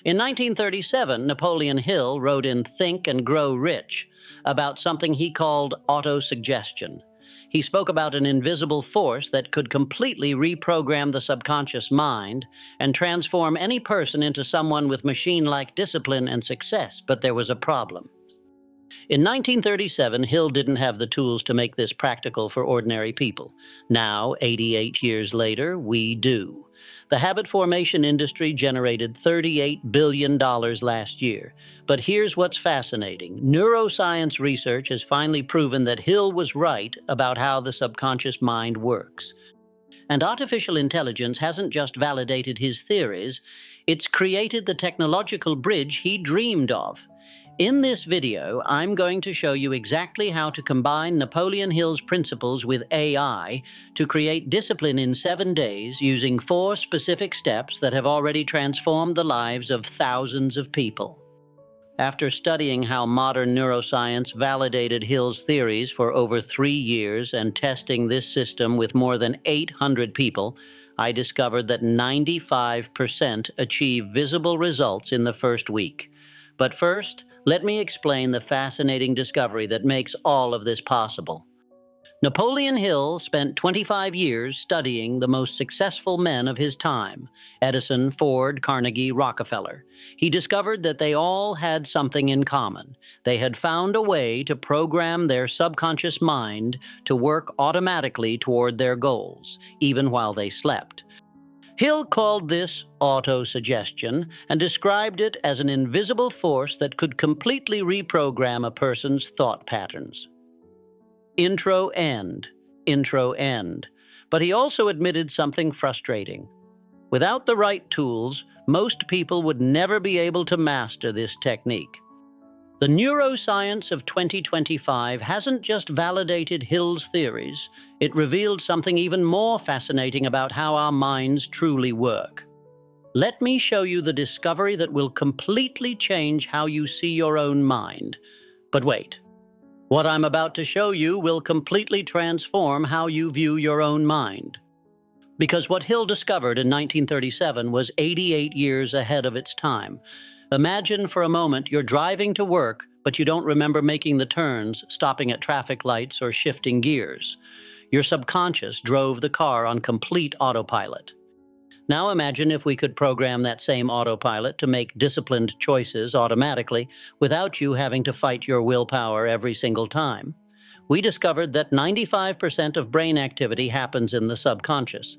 In 1937, Napoleon Hill wrote in Think and Grow Rich about something he called autosuggestion. He spoke about an invisible force that could completely reprogram the subconscious mind and transform any person into someone with machine-like discipline and success, but there was a problem. In 1937, Hill didn't have the tools to make this practical for ordinary people. Now, 88 years later, we do. The habit formation industry generated $38 billion last year. But here's what's fascinating. Neuroscience research has finally proven that Hill was right about how the subconscious mind works. And artificial intelligence hasn't just validated his theories, it's created the technological bridge he dreamed of. In this video, I'm going to show you exactly how to combine Napoleon Hill's principles with AI to create discipline in 7 days using 4 specific steps that have already transformed the lives of thousands of people. After studying how modern neuroscience validated Hill's theories for over 3 years and testing this system with more than 800 people, I discovered that 95% achieve visible results in the first week. But first, let me explain the fascinating discovery that makes all of this possible. Napoleon Hill spent 25 years studying the most successful men of his time: Edison, Ford, Carnegie, Rockefeller. He discovered that they all had something in common. They had found a way to program their subconscious mind to work automatically toward their goals, even while they slept. Hill called this autosuggestion and described it as an invisible force that could completely reprogram a person's thought patterns. Intro, end. Intro, end. But he also admitted something frustrating. Without the right tools, most people would never be able to master this technique. The neuroscience of 2025 hasn't just validated Hill's theories, it revealed something even more fascinating about how our minds truly work. Let me show you the discovery that will completely change how you see your own mind. But wait, what I'm about to show you will completely transform how you view your own mind. Because what Hill discovered in 1937 was 88 years ahead of its time. Imagine for a moment you're driving to work, but you don't remember making the turns, stopping at traffic lights, or shifting gears. Your subconscious drove the car on complete autopilot. Now imagine if we could program that same autopilot to make disciplined choices automatically without you having to fight your willpower every single time. We discovered that 95% of brain activity happens in the subconscious.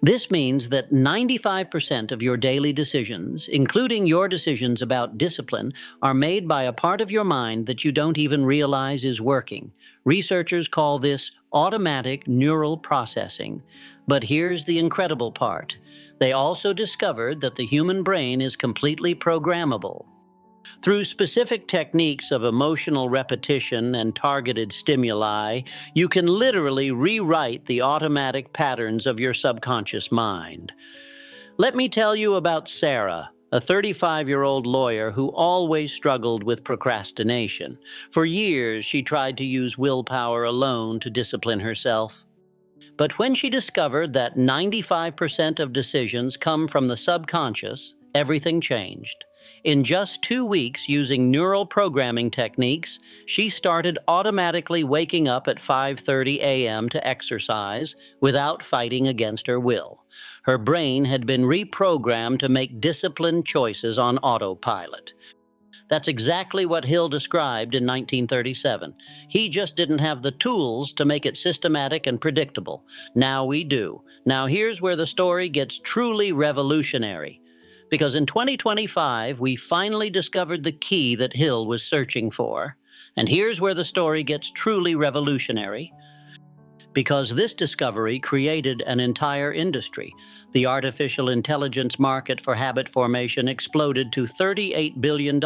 This means that 95% of your daily decisions, including your decisions about discipline, are made by a part of your mind that you don't even realize is working. Researchers call this automatic neural processing. But here's the incredible part. They also discovered that the human brain is completely programmable. Through specific techniques of emotional repetition and targeted stimuli, you can literally rewrite the automatic patterns of your subconscious mind. Let me tell you about Sarah, a 35-year-old lawyer who always struggled with procrastination. For years, she tried to use willpower alone to discipline herself. But when she discovered that 95% of decisions come from the subconscious, everything changed. In just 2 weeks, using neural programming techniques, she started automatically waking up at 5:30 a.m. to exercise without fighting against her will. Her brain had been reprogrammed to make disciplined choices on autopilot. That's exactly what Hill described in 1937. He just didn't have the tools to make it systematic and predictable. Now we do. Now here's where the story gets truly revolutionary. Because in 2025, we finally discovered the key that Hill was searching for. And here's where the story gets truly revolutionary. Because this discovery created an entire industry. The artificial intelligence market for habit formation exploded to $38 billion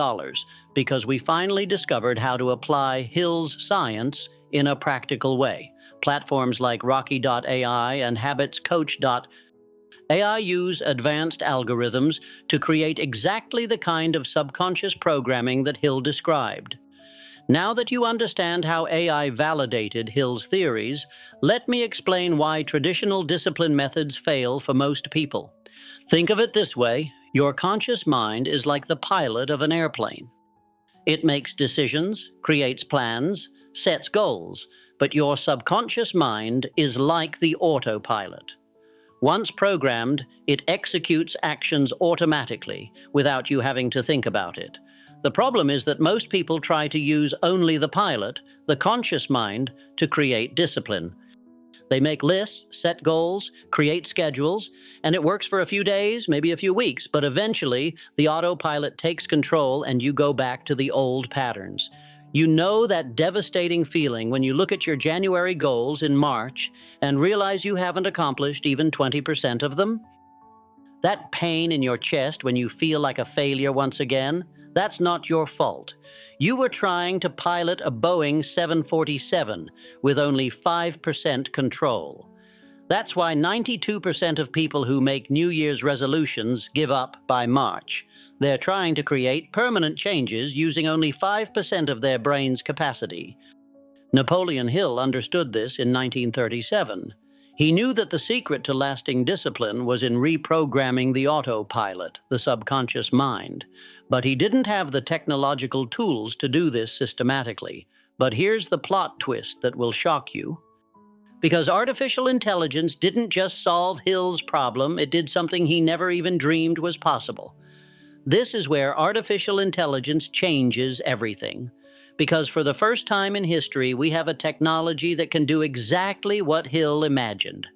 because we finally discovered how to apply Hill's science in a practical way. Platforms like Rocky.ai and HabitsCoach.ai use advanced algorithms to create exactly the kind of subconscious programming that Hill described. Now that you understand how AI validated Hill's theories, let me explain why traditional discipline methods fail for most people. Think of it this way: Your conscious mind is like the pilot of an airplane. It makes decisions, creates plans, sets goals, but your subconscious mind is like the autopilot. Once programmed, it executes actions automatically without you having to think about it. The problem is that most people try to use only the pilot, the conscious mind, to create discipline. They make lists, set goals, create schedules, and it works for a few days, maybe a few weeks, but eventually the autopilot takes control and you go back to the old patterns. You know that devastating feeling when you look at your January goals in March and realize you haven't accomplished even 20% of them? That pain in your chest when you feel like a failure once again, that's not your fault. You were trying to pilot a Boeing 747 with only 5% control. That's why 92% of people who make New Year's resolutions give up by March. They're trying to create permanent changes using only 5% of their brain's capacity. Napoleon Hill understood this in 1937. He knew that the secret to lasting discipline was in reprogramming the autopilot, the subconscious mind. But he didn't have the technological tools to do this systematically. But here's the plot twist that will shock you. Because artificial intelligence didn't just solve Hill's problem, it did something he never even dreamed was possible. This is where artificial intelligence changes everything. Because for the first time in history, we have a technology that can do exactly what Hill imagined.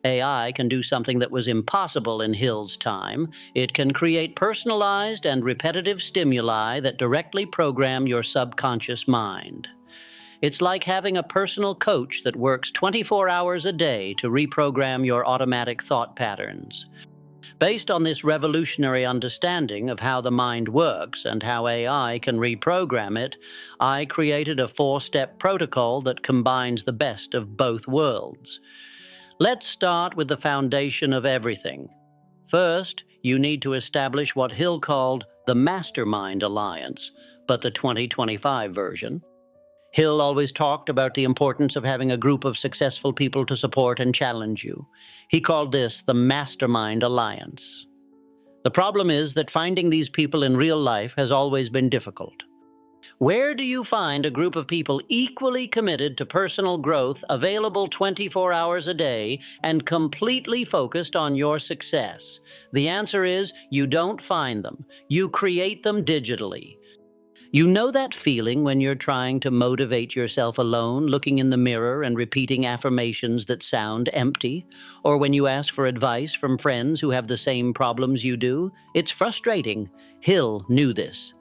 AI can do something that was impossible in Hill's time. It can create personalized and repetitive stimuli that directly program your subconscious mind. It's like having a personal coach that works 24 hours a day to reprogram your automatic thought patterns. Based on this revolutionary understanding of how the mind works and how AI can reprogram it, I created a 4-step protocol that combines the best of both worlds. Let's start with the foundation of everything. First, you need to establish what Hill called the Mastermind Alliance, but the 2025 version. Hill always talked about the importance of having a group of successful people to support and challenge you. He called this the Mastermind Alliance. The problem is that finding these people in real life has always been difficult. Where do you find a group of people equally committed to personal growth, available 24 hours a day, and completely focused on your success? The answer is you don't find them. You create them digitally. You know that feeling when you're trying to motivate yourself alone, looking in the mirror and repeating affirmations that sound empty? Or when you ask for advice from friends who have the same problems you do? It's frustrating. Hill knew this.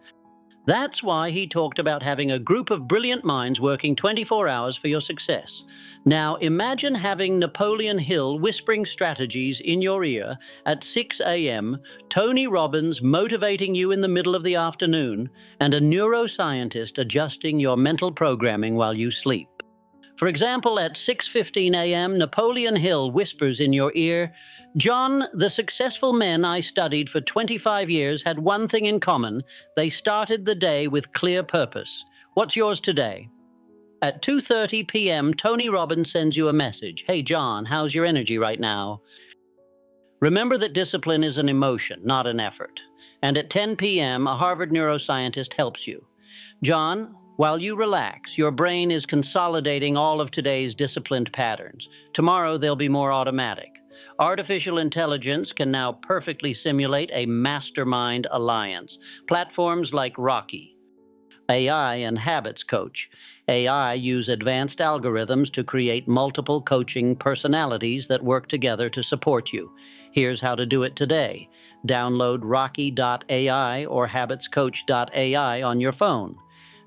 That's why he talked about having a group of brilliant minds working 24 hours for your success. Now imagine having Napoleon Hill whispering strategies in your ear at 6 a.m., Tony Robbins motivating you in the middle of the afternoon, and a neuroscientist adjusting your mental programming while you sleep. For example, at 6:15 a.m., Napoleon Hill whispers in your ear, "John, the successful men I studied for 25 years had one thing in common. They started the day with clear purpose. What's yours today?" At 2:30 p.m., Tony Robbins sends you a message. "Hey, John, how's your energy right now?" Remember that discipline is an emotion, not an effort. And at 10 p.m., a Harvard neuroscientist helps you. "John, while you relax, your brain is consolidating all of today's disciplined patterns. Tomorrow they'll be more automatic." Artificial intelligence can now perfectly simulate a mastermind alliance. Platforms like Rocky, AI and Habits Coach. AI use advanced algorithms to create multiple coaching personalities that work together to support you. Here's how to do it today. Download Rocky.ai or HabitsCoach.ai on your phone.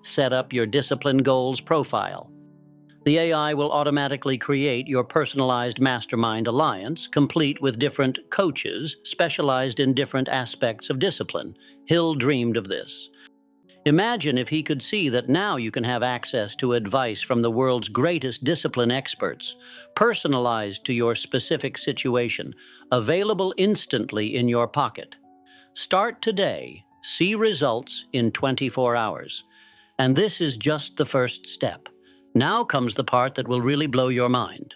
Set up your discipline goals profile. The AI will automatically create your personalized mastermind alliance, complete with different coaches specialized in different aspects of discipline. Hill dreamed of this. Imagine if he could see that now you can have access to advice from the world's greatest discipline experts, personalized to your specific situation, available instantly in your pocket. Start today. See results in 24 hours. And this is just the first step. Now comes the part that will really blow your mind.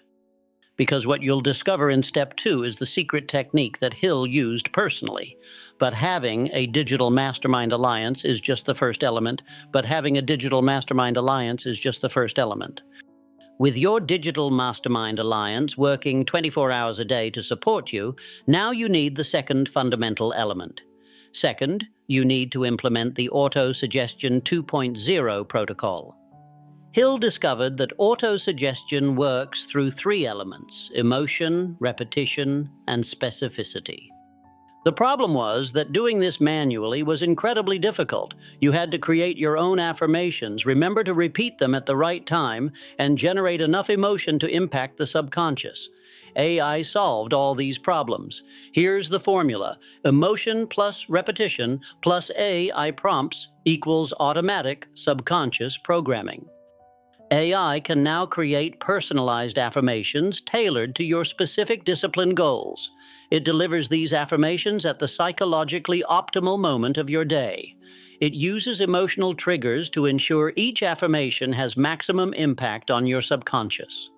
because what you'll discover in step 2 is the secret technique that Hill used personally. But having a digital mastermind alliance is just the first element. With your digital mastermind alliance working 24 hours a day to support you, now you need the second fundamental element. Second, you need to implement the Auto-Suggestion 2.0 protocol. Hill discovered that auto-suggestion works through 3 elements: emotion, repetition, and specificity. The problem was that doing this manually was incredibly difficult. You had to create your own affirmations, remember to repeat them at the right time, and generate enough emotion to impact the subconscious. AI solved all these problems. Here's the formula: emotion plus repetition plus AI prompts equals automatic subconscious programming. AI can now create personalized affirmations tailored to your specific discipline goals. It delivers these affirmations at the psychologically optimal moment of your day. It uses emotional triggers to ensure each affirmation has maximum impact on your subconscious.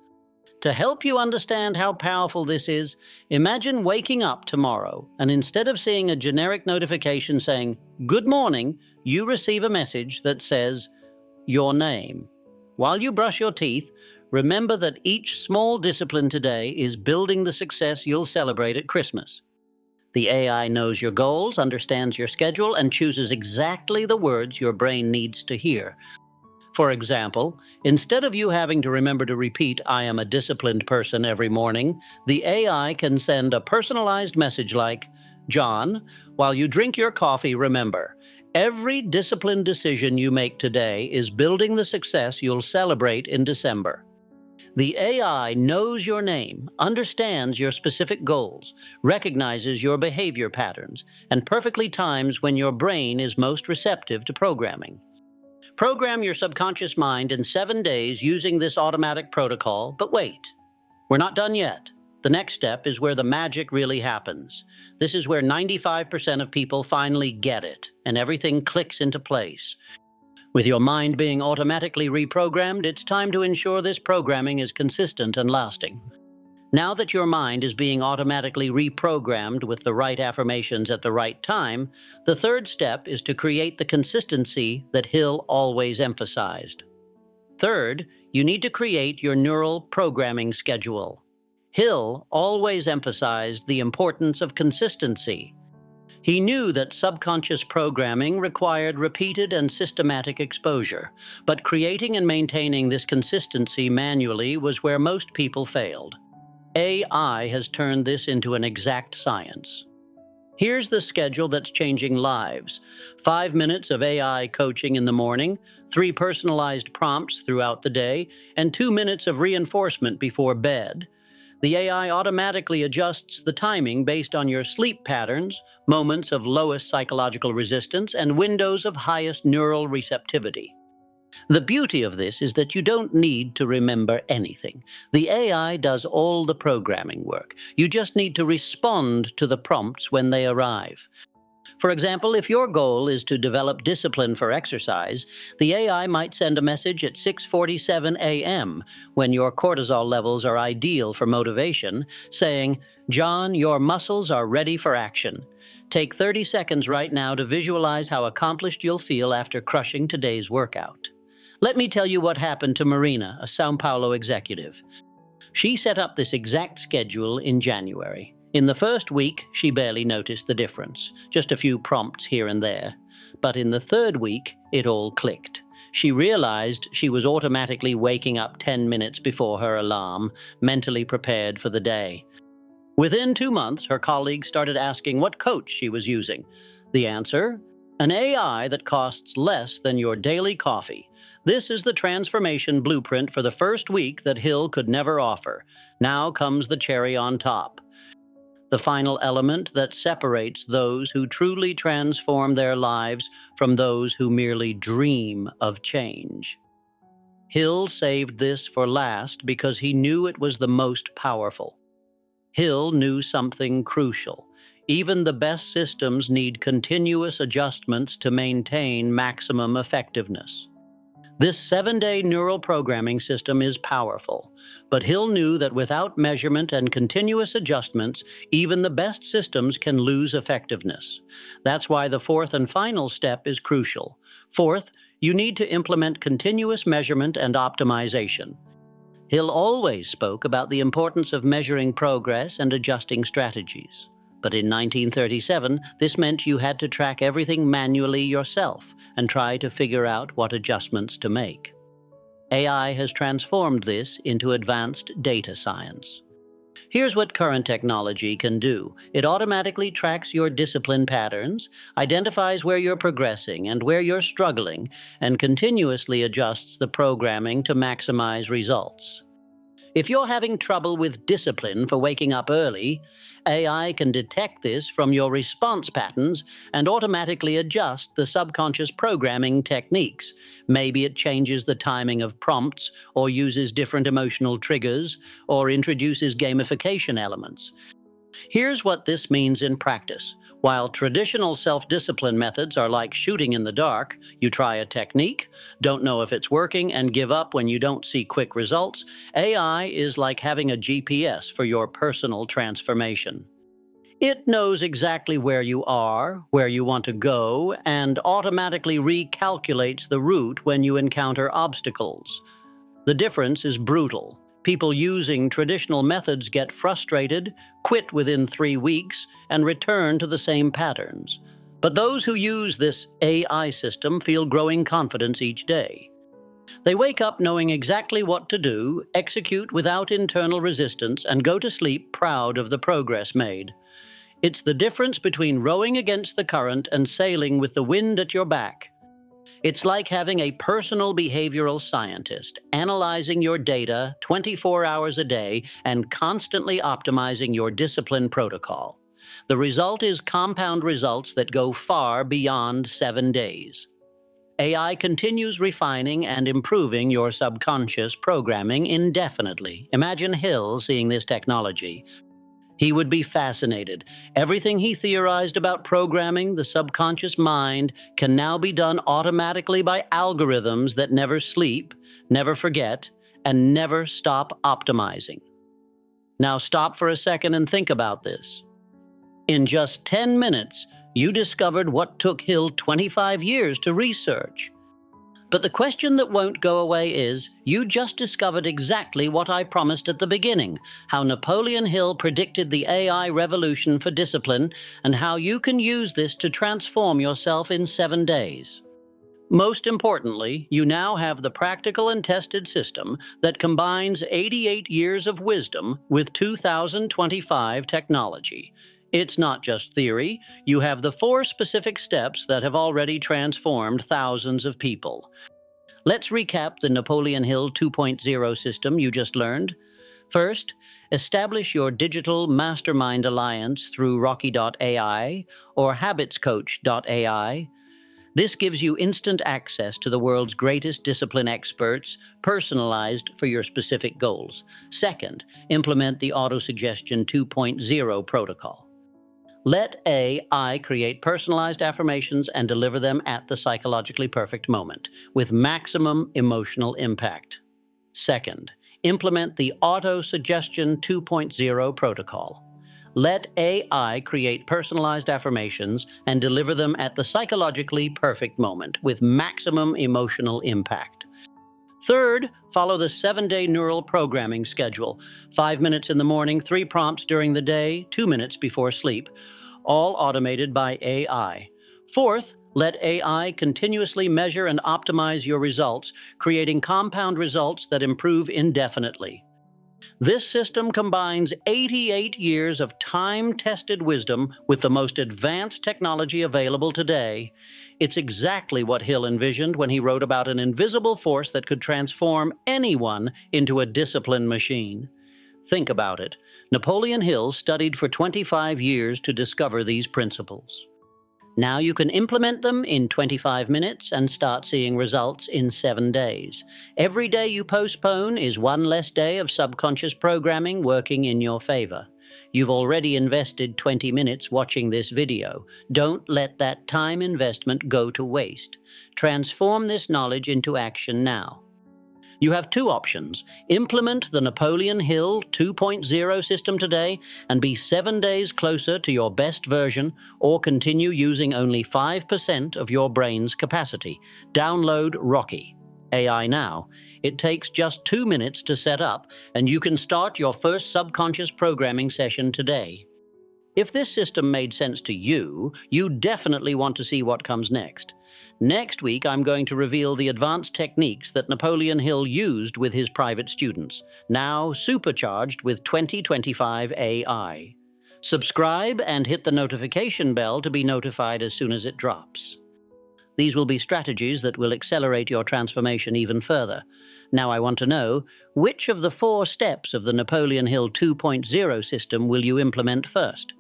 To help you understand how powerful this is, imagine waking up tomorrow and instead of seeing a generic notification saying, "Good morning," you receive a message that says, "Your name." While you brush your teeth, remember that each small discipline today is building the success you'll celebrate at Christmas. The AI knows your goals, understands your schedule, and chooses exactly the words your brain needs to hear. For example, instead of you having to remember to repeat, "I am a disciplined person" every morning, the AI can send a personalized message like, "John, while you drink your coffee, remember, every disciplined decision you make today is building the success you'll celebrate in December." The AI knows your name, understands your specific goals, recognizes your behavior patterns, and perfectly times when your brain is most receptive to programming. Program your subconscious mind in 7 days using this automatic protocol, but wait, we're not done yet. The next step is where the magic really happens. This is where 95% of people finally get it, and everything clicks into place. With your mind being automatically reprogrammed, it's time to ensure this programming is consistent and lasting. Now that your mind is being automatically reprogrammed with the right affirmations at the right time, the third step is to create the consistency that Hill always emphasized. Third, you need to create your neural programming schedule. Hill always emphasized the importance of consistency. He knew that subconscious programming required repeated and systematic exposure, but creating and maintaining this consistency manually was where most people failed. AI has turned this into an exact science. Here's the schedule that's changing lives: 5 minutes of AI coaching in the morning, 3 personalized prompts throughout the day, and 2 minutes of reinforcement before bed. The AI automatically adjusts the timing based on your sleep patterns, moments of lowest psychological resistance, and windows of highest neural receptivity. The beauty of this is that you don't need to remember anything. The AI does all the programming work. You just need to respond to the prompts when they arrive. For example, if your goal is to develop discipline for exercise, the AI might send a message at 6:47 a.m. when your cortisol levels are ideal for motivation, saying, "John, your muscles are ready for action. Take 30 seconds right now to visualize how accomplished you'll feel after crushing today's workout." Let me tell you what happened to Marina, a Sao Paulo executive. She set up this exact schedule in January. In the first week, she barely noticed the difference, just a few prompts here and there. But in the third week, it all clicked. She realized she was automatically waking up 10 minutes before her alarm, mentally prepared for the day. Within 2 months, her colleagues started asking what coach she was using. The answer? An AI that costs less than your daily coffee. This is the transformation blueprint for the first week that Hill could never offer. Now comes the cherry on top. The final element that separates those who truly transform their lives from those who merely dream of change. Hill saved this for last because he knew it was the most powerful. Hill knew something crucial. Even the best systems need continuous adjustments to maintain maximum effectiveness. This 7-day neural programming system is powerful, but Hill knew that without measurement and continuous adjustments, even the best systems can lose effectiveness. That's why the fourth and final step is crucial. Fourth, you need to implement continuous measurement and optimization. Hill always spoke about the importance of measuring progress and adjusting strategies. But in 1937, this meant you had to track everything manually yourself and try to figure out what adjustments to make. AI has transformed this into advanced data science. Here's what current technology can do. It automatically tracks your discipline patterns, identifies where you're progressing and where you're struggling, and continuously adjusts the programming to maximize results. If you're having trouble with discipline for waking up early, AI can detect this from your response patterns and automatically adjust the subconscious programming techniques. Maybe it changes the timing of prompts, or uses different emotional triggers, or introduces gamification elements. Here's what this means in practice. While traditional self-discipline methods are like shooting in the dark, you try a technique, don't know if it's working, and give up when you don't see quick results, AI is like having a GPS for your personal transformation. It knows exactly where you are, where you want to go, and automatically recalculates the route when you encounter obstacles. The difference is brutal. People using traditional methods get frustrated, quit within 3 weeks, and return to the same patterns. But those who use this AI system feel growing confidence each day. They wake up knowing exactly what to do, execute without internal resistance, and go to sleep proud of the progress made. It's the difference between rowing against the current and sailing with the wind at your back. It's like having a personal behavioral scientist analyzing your data 24 hours a day and constantly optimizing your discipline protocol. The result is compound results that go far beyond 7 days. AI continues refining and improving your subconscious programming indefinitely. Imagine Hill seeing this technology. He would be fascinated. Everything he theorized about programming the subconscious mind can now be done automatically by algorithms that never sleep, never forget, and never stop optimizing. Now stop for a second and think about this. In just 10 minutes, you discovered what took Hill 25 years to research. But the question that won't go away is, you just discovered exactly what I promised at the beginning, how Napoleon Hill predicted the AI revolution for discipline, and how you can use this to transform yourself in 7 days. Most importantly, you now have the practical and tested system that combines 88 years of wisdom with 2025 technology. It's not just theory. You have the 4 specific steps that have already transformed thousands of people. Let's recap the Napoleon Hill 2.0 system you just learned. First, establish your digital mastermind alliance through Rocky.ai or habitscoach.ai. This gives you instant access to the world's greatest discipline experts, personalized for your specific goals. Second, implement the Autosuggestion 2.0 protocol. Let AI create personalized affirmations and deliver them at the psychologically perfect moment, with maximum emotional impact. Second, implement the Autosuggestion 2.0 protocol. Let AI create personalized affirmations and deliver them at the psychologically perfect moment, with maximum emotional impact. Third, follow the 7-day neural programming schedule. 5 minutes in the morning, 3 prompts during the day, 2 minutes before sleep, all automated by AI. Fourth, let AI continuously measure and optimize your results, creating compound results that improve indefinitely. This system combines 88 years of time-tested wisdom with the most advanced technology available today. It's exactly what Hill envisioned when he wrote about an invisible force that could transform anyone into a disciplined machine. Think about it. Napoleon Hill studied for 25 years to discover these principles. Now you can implement them in 25 minutes and start seeing results in 7 days. Every day you postpone is one less day of subconscious programming working in your favor. You've already invested 20 minutes watching this video. Don't let that time investment go to waste. Transform this knowledge into action now. You have two options. Implement the Napoleon Hill 2.0 system today and be 7 days closer to your best version, or continue using only 5% of your brain's capacity. Download Rocky AI now. It takes just 2 minutes to set up, and you can start your first subconscious programming session today. If this system made sense to you, you definitely want to see what comes next. Next week, I'm going to reveal the advanced techniques that Napoleon Hill used with his private students, now supercharged with 2025 AI. Subscribe and hit the notification bell to be notified as soon as it drops. These will be strategies that will accelerate your transformation even further. Now I want to know, which of the 4 steps of the Napoleon Hill 2.0 system will you implement first?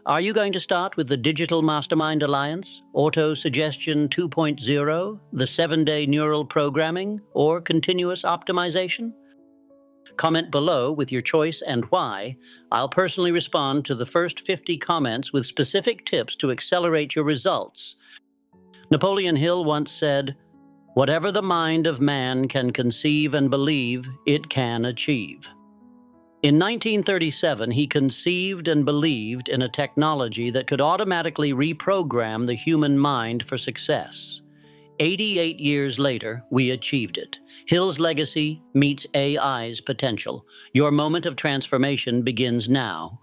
Are you going to start with the Digital Mastermind Alliance, Auto-Suggestion 2.0, the 7-day neural programming, or continuous optimization? Comment below with your choice and why. I'll personally respond to the first 50 comments with specific tips to accelerate your results. Napoleon Hill once said, "Whatever the mind of man can conceive and believe, it can achieve." In 1937, he conceived and believed in a technology that could automatically reprogram the human mind for success. 88 years later, we achieved it. Hill's legacy meets AI's potential. Your moment of transformation begins now.